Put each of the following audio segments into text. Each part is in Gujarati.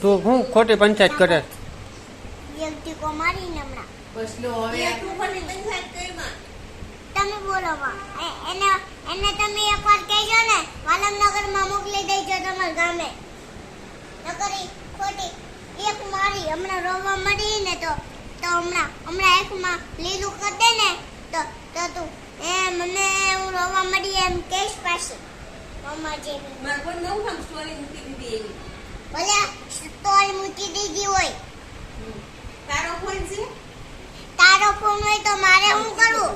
તું હું ખોટી પંચાયત કરે એક ટીકો મારીને હમણાં બસ લો હવે તું પણ પંચાયત કરમાં તમે બોલો માં એને તમે એકવાર કહેજો ને વાલમનગરમાં મોકલી દેજો તમારા ગામે નકરી ખોટી એક મારી હમણાં રોવા મળી ને તો હમણાં એકમાં લીલું કરી દે ને તો તું મને હું રોવા મળી એમ કેસ પાસે મમ્મા જેવી માર કોઈ નવું કામ સ્ટોરી મૂકી દીધી એની ભલે સ્ટોરી મૂકી દીધી હોય તારો ફોન છે તારો ફોન હોય તો મારે શું કરવું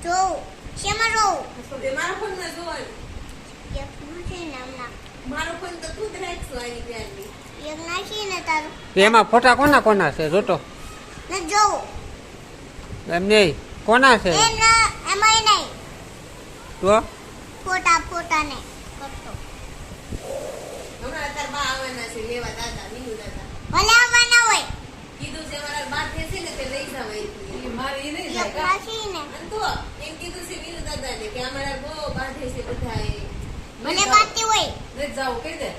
જોઉં શેમાં જોઉં તો તે મારા ફોનમાં જોવાનું એક નાખી ને હમણાં મારો ફોન તો તું જ રાખશો આની ત્યારની એક નાખી ને તારું એમાં ફોટા કોના કોના છે જોતો ને જોઉં એમ નહીં કોના છે એમાંય નહીં તો ફોટા ને કરતો હમણાં તાર બા આવવાના છે લેવા દાદા મીનુ દાદા ભલે આવવાના હોય કીધું છે મારા બા થશે ને તે લઈ જાવ એ મારે એ નહીં એક નાખી ને અને તો એમ કીધું છે મીનુ દાદા ને કે અમારા બહુ બાંધે છે બધા મને બાતી હોય ને જાવ કહી દે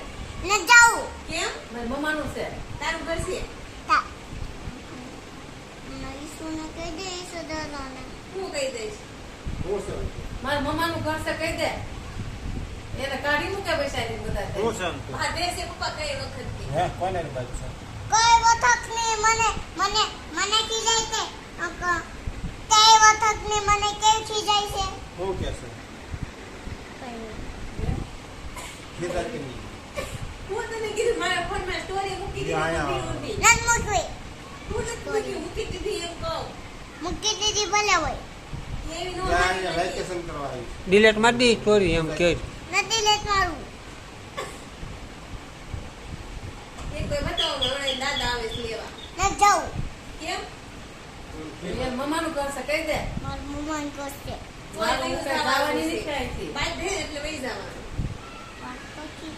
ને જાઉં કેમ મારી મમ્માનું છે તારું ઘર છે તા ઈસુને કહી દે ઈસુ દાદાને હું કહી દઈશ મારા મમ્માનું ઘર છે કહી દે એને કાઢી મૂકે પૈસા ની બધા હા દેશે પપ્પા કઈ વખત થી કોઈ વખત ની મને ખીજાય છે કઈ વખત ની મને કેમ ખીજાય છે હું તને કીધું મારા ફોન માં સ્ટોરી મૂકી દીધી નન મૂકવી તું નથી મૂકી દીધી એમ કહું મૂકી દીધી ભલે હોય એવી નો ડિલેટ મારી દી સ્ટોરી એમ કે નથી લેત મારું એક કોઈ બતાવો હમણાં દાદા આવે છે લેવા ન જાઉં કેમ એ મમ્માનું ઘર છે કહી દે મારું મમ્માને કરશે મારું કઈ જવાની નથી કાંઈથી બાઈક દે એટલે વહી જવાનું પછી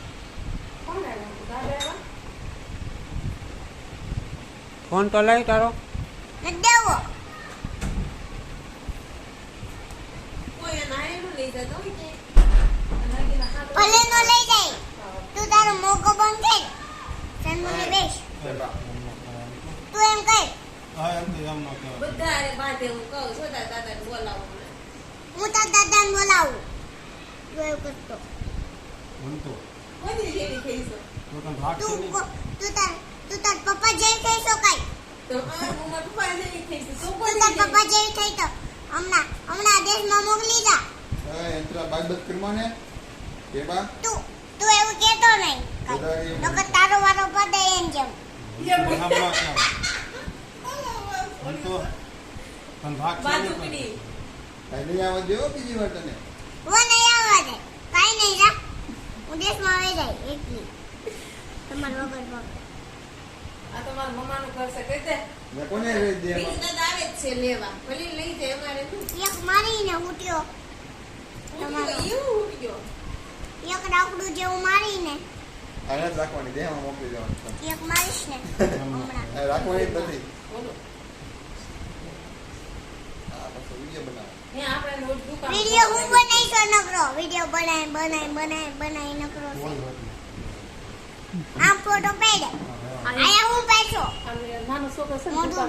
કોણ આવ્યું દાદા આવ્યા ફોન તો લઈ તારો ન દેવો કોઈ એના આયનું લઈ જતો હોય કે ભલે નો લઈ જાય તું તારો મોકો બંધ કર સન્મુને બેસ તું એમ કર બધા અરે બાંધે હું કહું છું તારા દાદાને બોલાવો હમણાં. હું તાર દાદાને બોલાવું તું એવું કરતો કોની જેવી થઈ છો તું તાર પપ્પા જેવી થઈ છો કઈ તો અમારા મમ્મા પપ્પા જેવી થઈ છે તો તું કોની તાર જેવી? પપ્પા જેવી થઈ તો હમણાં દેશમાં મોકલી જા તું એવું કહેતો નહીં કઈ. નકર તારો વારો પડે એમ જેમ બાજુ પીડી હું નહીં આવવા દે કઈ નહીં જા હું દેશમાં આવી જાય એકલી તમારા વગર વગર આ તો મારા મમ્માનું ઘર છે કહી દે બીજું દાદા આવે જ છે લેવા ભલે લઈ જાય અમારે શું એક મારીને ઉઠ્યો તમારો એવું ઉઠી ગયો એક રાકડું જેવું મારીને રાખવાની દેહમાં મોકલી દેવાની એક મારીશ ને હમણાં રાખવાની જ નથી બોલો આ પછી વિડીયો બનાવો ત્યાં આપણે દુકાન વિડિયો હું બનાવીશો નકરો વિડિયો બનાવી નકરો આ ફોટો પેડ આયા હું બેઠો નાનો છોકરો છે ને મોઢું